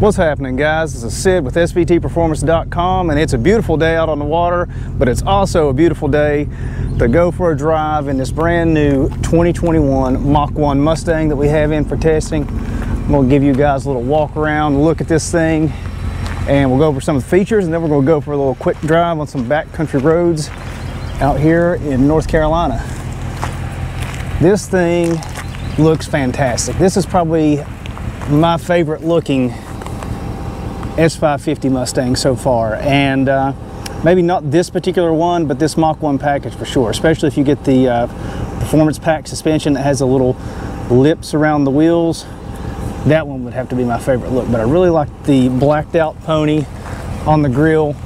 What's happening, guys? This is Sid with svtperformance.com, and it's a beautiful day out on the water, but it's also a beautiful day to go for a drive in this brand new 2021 Mach 1 Mustang that we have in for testing. I'm going to give you guys a little walk around, look at this thing, and we'll go over some of the features, and then we're going to go for a little quick drive on some backcountry roads out here in North Carolina. This thing looks fantastic. This is probably my favorite looking S550 Mustang so far, and maybe not this particular one, but this Mach 1 package for sure, especially if you get the performance pack suspension that has a little lips around the wheels. That one would have to be my favorite look, but I really like the blacked out pony on the grill,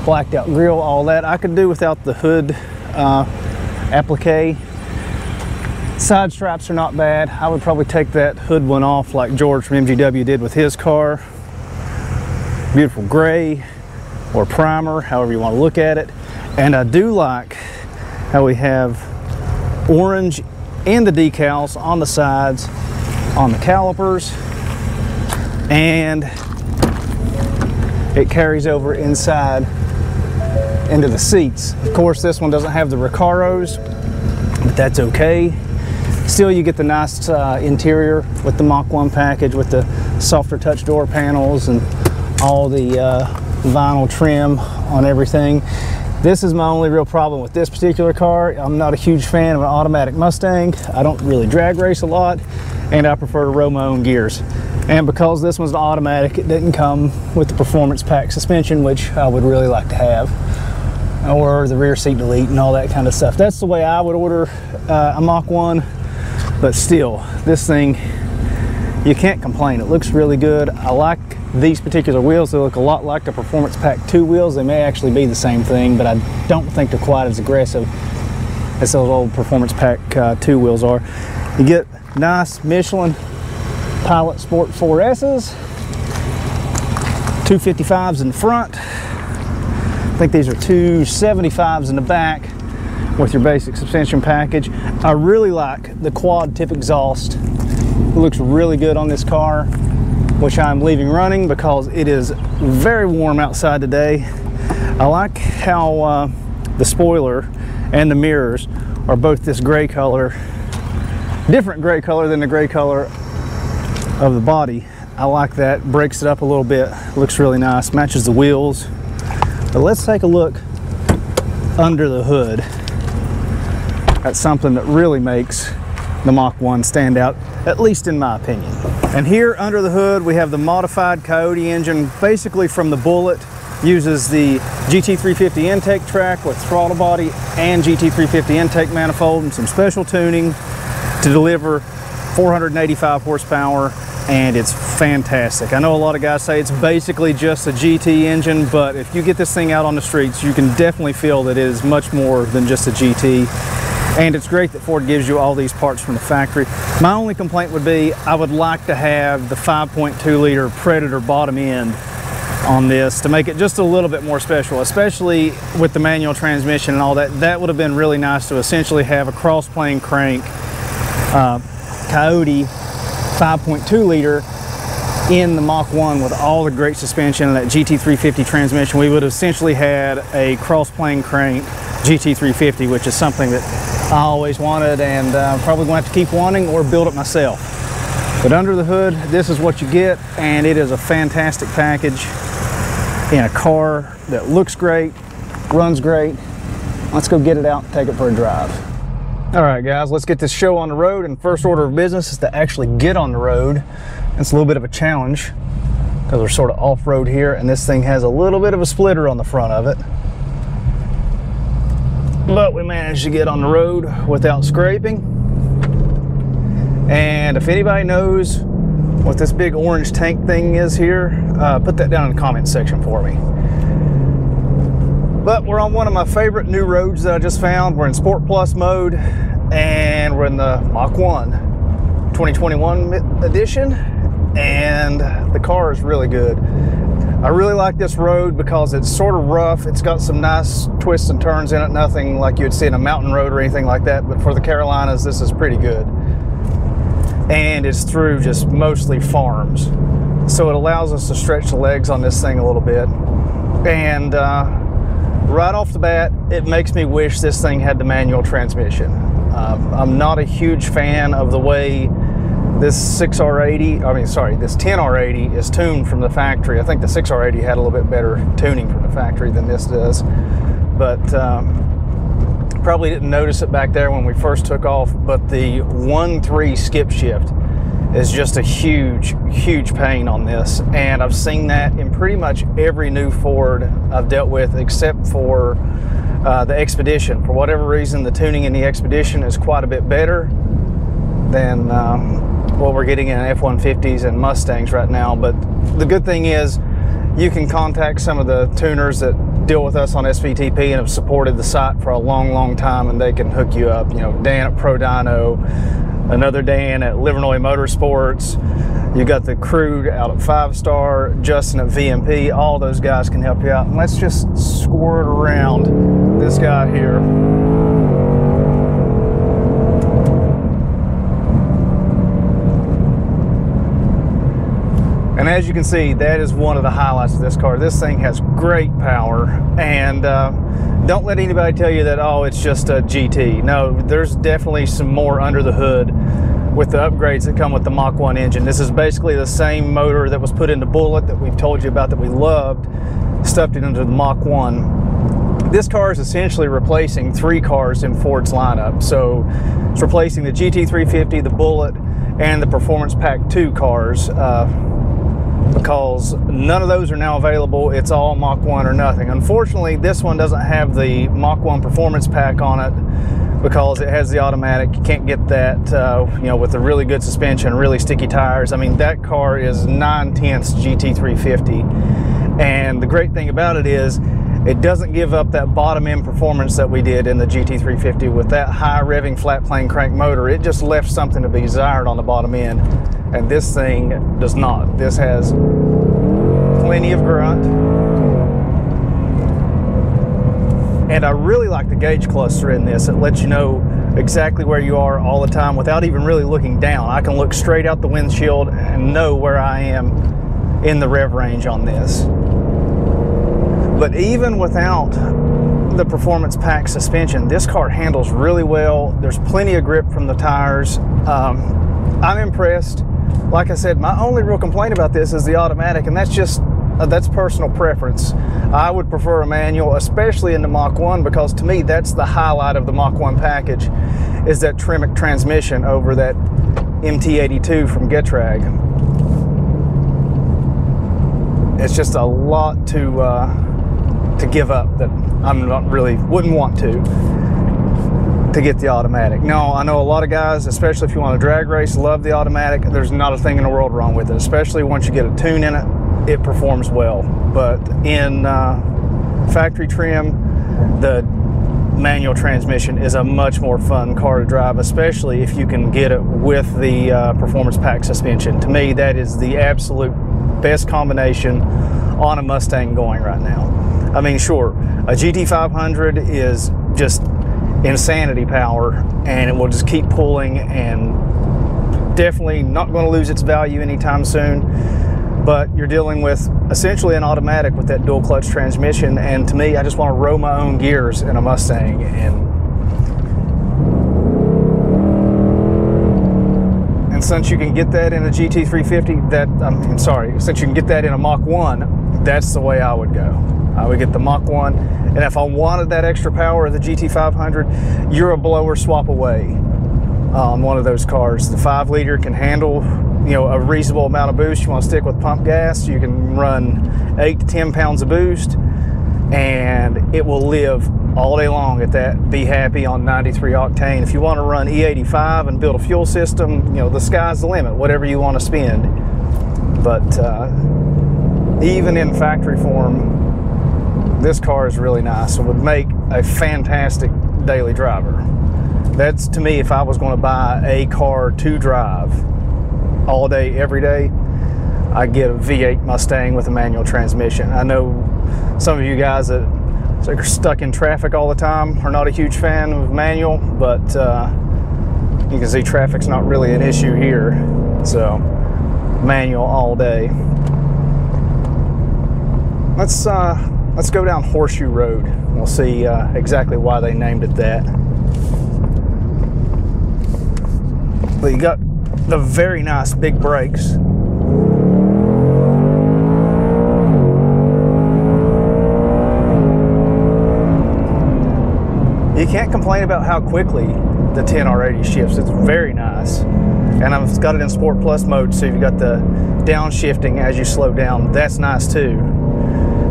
blacked out grill, all that. I could do without the hood applique. Side straps are not bad. I would probably take that hood one off like George from MGW did with his car. Beautiful gray or primer, however you want to look at it. And I do like how we have orange in the decals on the sides, on the calipers, and it carries over inside into the seats. Of course, this one doesn't have the Recaros, but that's okay. Still, you get the nice interior with the Mach 1 package with the softer touch door panels and all the vinyl trim on everything. This is my only real problem with this particular car. I'm not a huge fan of an automatic Mustang. I don't really drag race a lot, and I prefer to roll my own gears. And because this one's an automatic, it didn't come with the performance pack suspension, which I would really like to have, or the rear seat delete and all that kind of stuff. That's the way I would order a Mach 1, but still, this thing, you can't complain. It looks really good. I like these particular wheels. They look a lot like the Performance Pack 2 wheels. They may actually be the same thing, but I don't think they're quite as aggressive as those old Performance Pack 2 wheels are. You get nice Michelin Pilot Sport 4S's, 255s in the front. I think these are 275s in the back with your basic suspension package. I really like the quad tip exhaust. It looks really good on this car, which I'm leaving running because it is very warm outside today. I like how the spoiler and the mirrors are both this gray color, different gray color than the gray color of the body. I like that, breaks it up a little bit, looks really nice, matches the wheels. But let's take a look under the hood. That's something that really makes the Mach 1 stand out, at least in my opinion. And here under the hood we have the modified Coyote engine, basically from the Bullet. Uses the GT350 intake track with throttle body and GT350 intake manifold and some special tuning to deliver 485 horsepower, and it's fantastic. I know a lot of guys say it's basically just a GT engine, but if you get this thing out on the streets, you can definitely feel that it is much more than just a GT. And it's great that Ford gives you all these parts from the factory. My only complaint would be I would like to have the 5.2 liter Predator bottom end on this to make it just a little bit more special, especially with the manual transmission and all that. That would have been really nice to essentially have a cross-plane crank Coyote 5.2 liter in the Mach 1 with all the great suspension and that GT350 transmission. We would have essentially had a cross-plane crank GT350, which is something that I always wanted, and probably going to have to keep wanting or build it myself. But under the hood, this is what you get, and it is a fantastic package in a car that looks great, runs great. Let's go get it out and take it for a drive. All right, guys, let's get this show on the road, and first order of business is to actually get on the road. It's a little bit of a challenge because we're sort of off-road here, and this thing has a little bit of a splitter on the front of it. But we managed to get on the road without scraping. And if anybody knows what this big orange tank thing is here, put that down in the comments section for me. But we're on one of my favorite new roads that I just found. We're in Sport Plus mode, and we're in the Mach 1 2021 edition, and the car is really good. I really like this road because it's sort of rough. It's got some nice twists and turns in it, nothing like you'd see in a mountain road or anything like that, but for the Carolinas, this is pretty good. And it's through just mostly farms. so it allows us to stretch the legs on this thing a little bit. And right off the bat, it makes me wish this thing had the manual transmission. I'm not a huge fan of the way this 6R80, this 10R80 is tuned from the factory. I think the 6R80 had a little bit better tuning from the factory than this does. But probably didn't notice it back there when we first took off, but the 1.3 skip shift is just a huge pain on this, and I've seen that in pretty much every new Ford I've dealt with except for the Expedition. For whatever reason, the tuning in the Expedition is quite a bit better than what we're getting in F-150s and Mustangs right now. But the good thing is you can contact some of the tuners that deal with us on SVTP and have supported the site for a long time, and they can hook you up. You know, Dan at Pro Dyno, another Dan at Livernois Motorsports, you got the crew out at 5-Star, Justin at VMP. All those guys can help you out. And let's just squirt around this guy here. And as you can see, that is one of the highlights of this car. This thing has great power, and don't let anybody tell you that, oh, it's just a GT. No, there's definitely some more under the hood with the upgrades that come with the Mach 1 engine. This is basically the same motor that was put into Bullet that we've told you about that we loved, stuffed it into the Mach 1. This car is essentially replacing 3 cars in Ford's lineup. So it's replacing the GT350, the Bullet, and the Performance Pack 2 cars. Because none of those are now available. It's all Mach 1 or nothing. Unfortunately, this one doesn't have the Mach 1 Performance Pack on it because it has the automatic. You can't get that, you know, with the really good suspension, really sticky tires. I mean, that car is 9/10 GT350. And the great thing about it is it doesn't give up that bottom end performance that we did in the GT350 with that high revving flat plane crank motor. It just left something to be desired on the bottom end. And this thing does not. This has plenty of grunt. And I really like the gauge cluster in this. It lets you know exactly where you are all the time without even really looking down. I can look straight out the windshield and know where I am in the rev range on this. But even without the Performance Pack suspension, this car handles really well. There's plenty of grip from the tires. I'm impressed. Like I said, my only real complaint about this is the automatic, and that's just that's personal preference. I would prefer a manual, especially in the Mach 1, because to me that's the highlight of the Mach 1 package, is that Tremec transmission over that MT82 from Getrag. It's just a lot to give up that I'm not really wouldn't want to get the automatic. Now, I know a lot of guys, especially if you want to drag race, love the automatic. There's not a thing in the world wrong with it, especially once you get a tune in it, it performs well. But in factory trim, the manual transmission is a much more fun car to drive, especially if you can get it with the Performance Pack suspension. To me, that is the absolute best combination on a Mustang going right now. I mean, sure, a GT500 is just insanity power, and it will just keep pulling, and definitely not going to lose its value anytime soon. But you're dealing with essentially an automatic with that dual clutch transmission, and to me, I just want to row my own gears in a Mustang. And since you can get that in a GT350, since you can get that in a Mach 1, that's the way I would go. I would get the Mach 1, and if I wanted that extra power of the GT500, you're a blower swap away on one of those cars. The 5-liter can handle, you know, a reasonable amount of boost. You want to stick with pump gas, you can run 8 to 10 pounds of boost, and it will live all day long at that. Be happy on 93 octane. If you want to run E85 and build a fuel system, you know, the sky's the limit, whatever you want to spend. But even in factory form, this car is really nice. It would make a fantastic daily driver. That's, to me, if I was going to buy a car to drive all day, every day, I'd get a V8 Mustang with a manual transmission. I know some of you guys that are stuck in traffic all the time are not a huge fan of manual, but you can see traffic's not really an issue here. So manual all day. Let's go down Horseshoe Road. We'll see exactly why they named it that. But you got the very nice big brakes. You can't complain about how quickly the 10R80 shifts. It's very nice. And I've got it in Sport Plus mode, so you've got the downshifting as you slow down. That's nice too.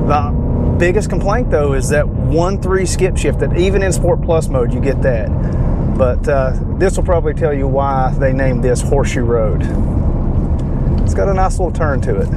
The biggest complaint though is that 1-3 skip shift, that even in Sport Plus mode you get that. But this will probably tell you why they named this Horseshoe Road. It's got a nice little turn to it.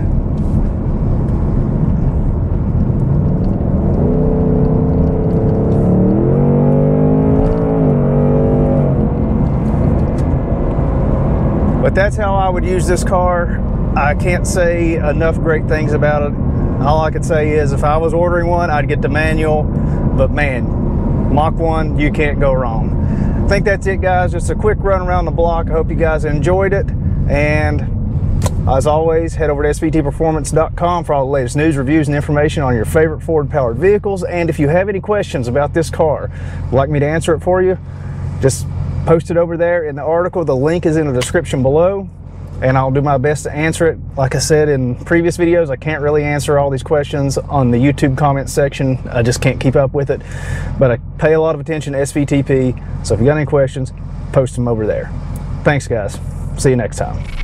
But that's how I would use this car. I can't say enough great things about it. All I could say is if I was ordering one, I'd get the manual. But man, Mach 1, you can't go wrong. I think that's it, guys. Just a quick run around the block. I hope you guys enjoyed it. And as always, head over to svtperformance.com for all the latest news, reviews, and information on your favorite Ford-powered vehicles. And if you have any questions about this car, would like me to answer it for you, just post it over there in the article. The link is in the description below, and I'll do my best to answer it. Like I said in previous videos, I can't really answer all these questions on the YouTube comment section. I just can't keep up with it, but I pay a lot of attention to SVTP, so if you got any questions, post them over there. Thanks, guys. See you next time.